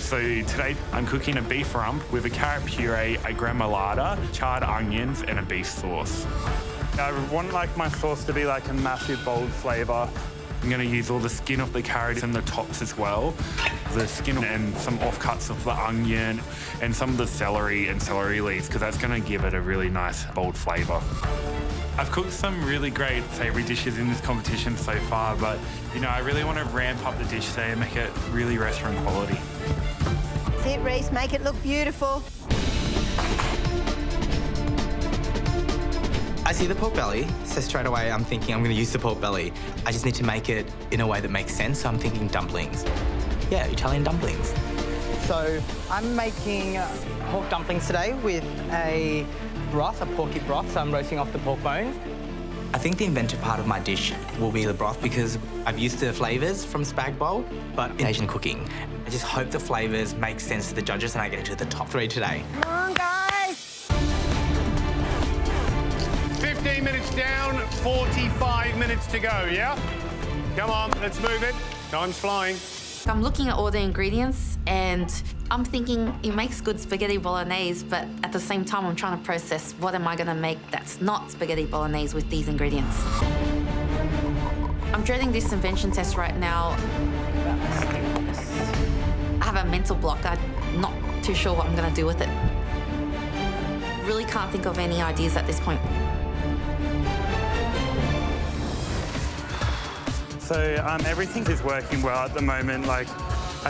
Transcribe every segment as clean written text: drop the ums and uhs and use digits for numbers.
So today I'm cooking a beef rump with a carrot puree, a gremolata, charred onions, and a beef sauce. I want my sauce to be like a massive, bold flavour. I'm going to use all the skin of the carrot and the tops as well. The skin and some offcuts of the onion and some of the celery and celery leaves, because that's going to give it a really nice, bold flavour. I've cooked some really great savoury dishes in this competition so far, but, I really want to ramp up the dish today and make it really restaurant quality. That's it, Reece. Make it look beautiful. I see the pork belly, so straight away I'm thinking I'm going to use the pork belly. I just need to make it in a way that makes sense, so I'm thinking dumplings. Yeah, Italian dumplings. So I'm making pork dumplings today with a broth, a porky broth, so I'm roasting off the pork bones. I think the inventive part of my dish will be the broth because I've used the flavours from spag bowl, but in Asian cooking. I just hope the flavours make sense to the judges and I get into the top 3 today. Come on, guys. 15 minutes down, 45 minutes to go, yeah? Come on, let's move it. Time's flying. I'm looking at all the ingredients and I'm thinking it makes good spaghetti bolognese, but at the same time I'm trying to process what am I going to make that's not spaghetti bolognese with these ingredients. I'm dreading this invention test right now. I have a mental block. I'm not too sure what I'm going to do with it. Really can't think of any ideas at this point. So everything is working well at the moment. I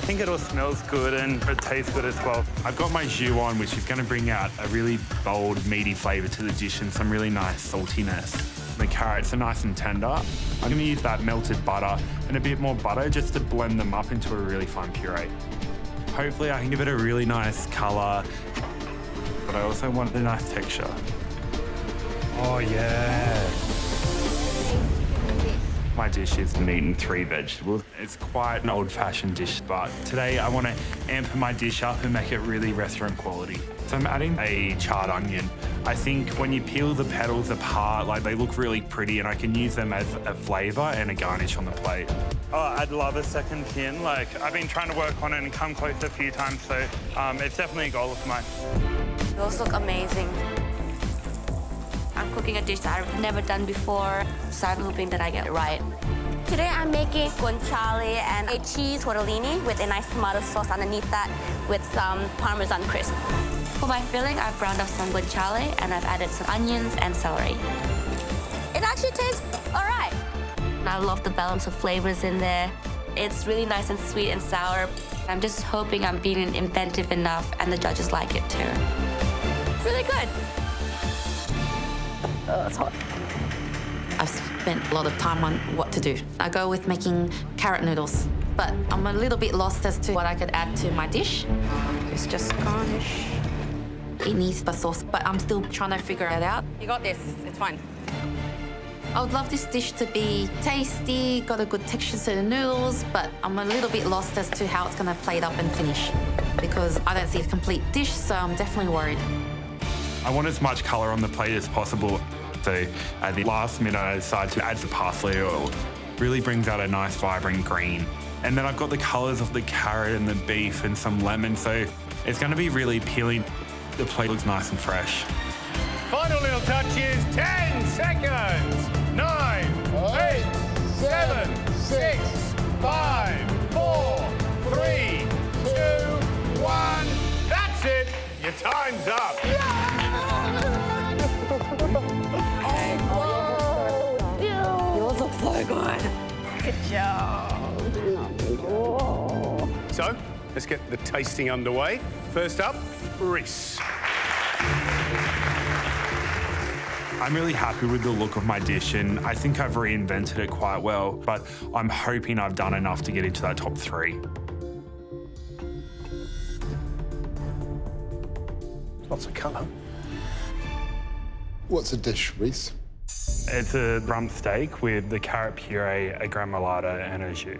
think it all smells good and it tastes good as well. I've got my jus on, which is going to bring out a really bold, meaty flavour to the dish and some really nice saltiness. The carrots are nice and tender. I'm going to use that melted butter and a bit more butter just to blend them up into a really fine puree. Hopefully I can give it a really nice colour, but I also want a nice texture. Oh, yeah. My dish is meat and 3 vegetables. It's quite an old-fashioned dish, but today I want to amp my dish up and make it really restaurant quality. So I'm adding a charred onion. I think when you peel the petals apart, they look really pretty and I can use them as a flavour and a garnish on the plate. Oh, I'd love a second tin. I've been trying to work on it and come close a few times, so it's definitely a goal of mine. Those look amazing. I'm cooking a dish that I've never done before, so I'm hoping that I get it right. Today I'm making guanciale and a cheese tortellini with a nice tomato sauce underneath that with some Parmesan crisp. For my filling, I've browned up some guanciale and I've added some onions and celery. It actually tastes all right. I love the balance of flavors in there. It's really nice and sweet and sour. I'm just hoping I'm being inventive enough and the judges like it too. It's really good. Oh, it's hot. I've spent a lot of time on what to do. I go with making carrot noodles, but I'm a little bit lost as to what I could add to my dish. It's just garnish. It needs the sauce, but I'm still trying to figure it out. You got this. It's fine. I would love this dish to be tasty, got a good texture to the noodles, but I'm a little bit lost as to how it's going to plate up and finish because I don't see a complete dish, so I'm definitely worried. I want as much colour on the plate as possible. So at the last minute, I decided to add the parsley oil. Really brings out a nice, vibrant green. And then I've got the colours of the carrot and the beef and some lemon, so it's going to be really appealing. The plate looks nice and fresh. Final little touches, 10 seconds. 9, 8, 7, 6, 5, 4, 3, 2, 1. That's it. Your time's up. Yours looks so good. Good job. So, let's get the tasting underway. First up, Reece. I'm really happy with the look of my dish and I think I've reinvented it quite well, but I'm hoping I've done enough to get into that top 3. Lots of colour. What's a dish, Reece? It's a rump steak with the carrot puree, a gremolata and a jus.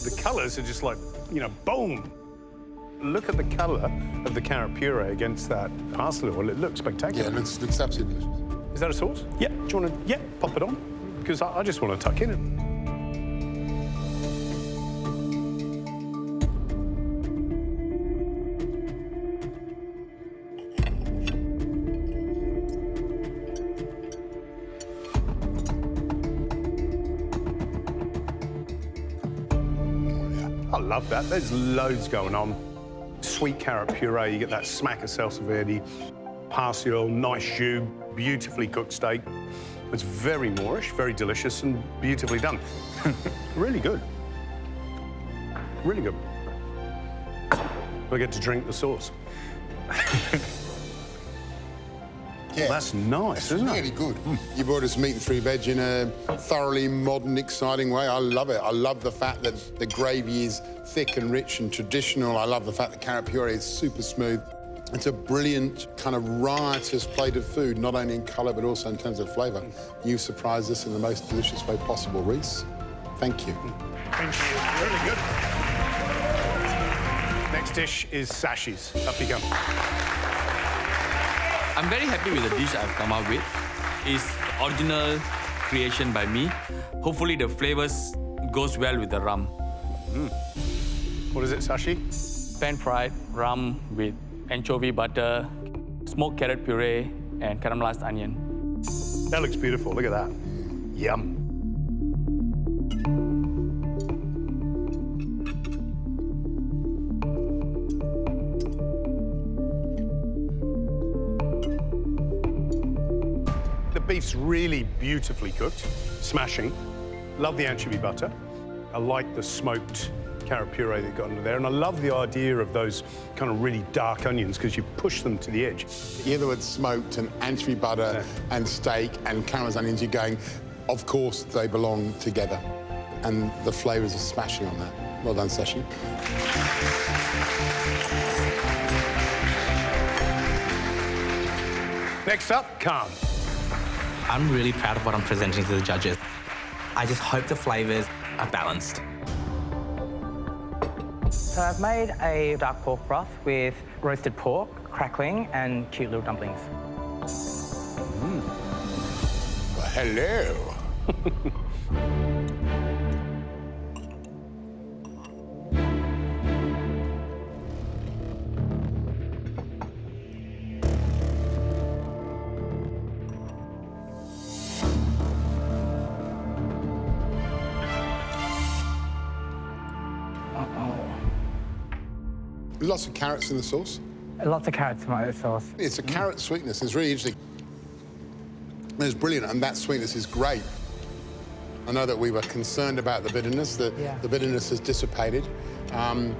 The colours are just boom. Look at the colour of the carrot puree against that parsley oil. It looks spectacular. Yeah, it looks absolutely delicious. Is that a sauce? Yeah. Do you want to pop it on? Because I just want to tuck in it. love that. There's loads going on. Sweet carrot puree, you get that smack of salsa verde, parsley oil, nice jus, beautifully cooked steak. It's very Moorish, very delicious and beautifully done. Really good. Really good. I get to drink the sauce. Yeah. That's nice, isn't Really it? good. You brought us meat and three veg in a thoroughly modern, exciting way. I love it. I love the fact that the gravy is thick and rich and traditional. I love the fact that carrot puree is super smooth. It's a brilliant, kind of riotous plate of food, not only in colour, but also in terms of flavour. You surprised us in the most delicious way possible, Reece. Thank you. Thank you. Really good. Next dish is Sashi's. Up you go. I'm very happy with the dish I've come up with. It's original creation by me. Hopefully the flavors goes well with the rum. What is it, Sashi? Pan-fried rum with anchovy butter, smoked carrot puree, and caramelized onion. That looks beautiful. Look at that. Yum. The beef's really beautifully cooked, smashing. Love the anchovy butter. I like the smoked carrot puree they've got under there, and I love the idea of those kind of really dark onions because you push them to the edge. You hear the word smoked and anchovy butter and steak and caramelized onions, you're going, of course they belong together. And the flavours are smashing on that. Well done, Sashi. Next up, Khanh. I'm really proud of what I'm presenting to the judges. I just hope the flavours are balanced. So I've made a dark pork broth with roasted pork, crackling, and cute little dumplings. Well, hello. Lots of carrots in the sauce. Lots of carrot tomato sauce. It's a carrot sweetness. It's really interesting. It's brilliant, and that sweetness is great. I know that we were concerned about the bitterness. The bitterness has dissipated, and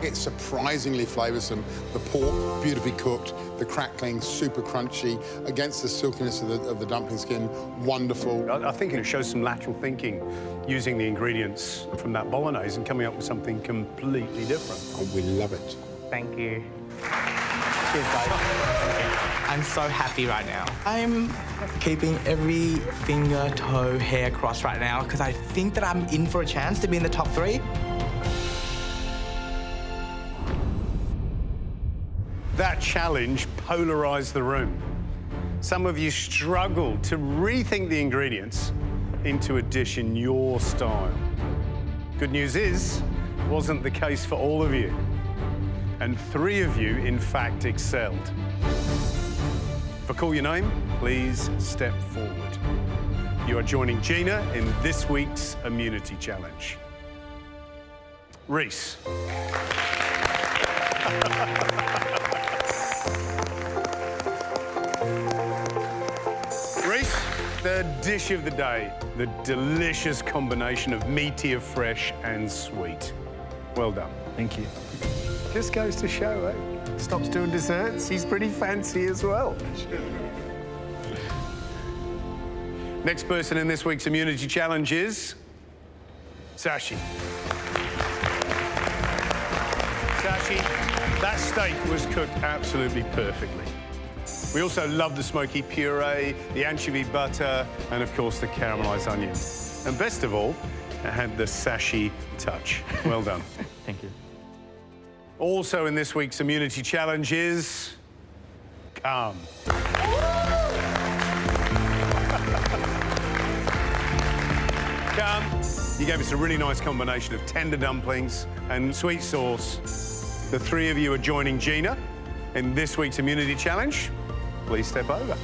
it's surprisingly flavoursome. The pork, beautifully cooked. The crackling, super crunchy. Against the silkiness of the dumpling skin, wonderful. I think it shows some lateral thinking, using the ingredients from that bolognese and coming up with something completely different. Oh, we love it. Thank you. Cheers, guys. I'm so happy right now. I'm keeping every finger, toe, hair crossed right now because I think that I'm in for a chance to be in the top 3. That challenge polarised the room. Some of you struggled to rethink the ingredients into a dish in your style. Good news is, it wasn't the case for all of you. And 3 of you, in fact, excelled. If I call your name, please step forward. You are joining Gina in this week's Immunity Challenge. Reece. Reece, the dish of the day, the delicious combination of meaty, of fresh and sweet. Well done. Thank you. Just goes to show, eh? Stops doing desserts. He's pretty fancy as well. Next person in this week's Immunity Challenge is Sashi. Sashi, that steak was cooked absolutely perfectly. We also love the smoky puree, the anchovy butter, and of course the caramelized onion. And best of all, it had the Sashi touch. Well done. Thank you. Also in this week's Immunity Challenge is Khanh. Khanh, you gave us a really nice combination of tender dumplings and sweet sauce. The 3 of you are joining Gina in this week's Immunity Challenge. Please step over.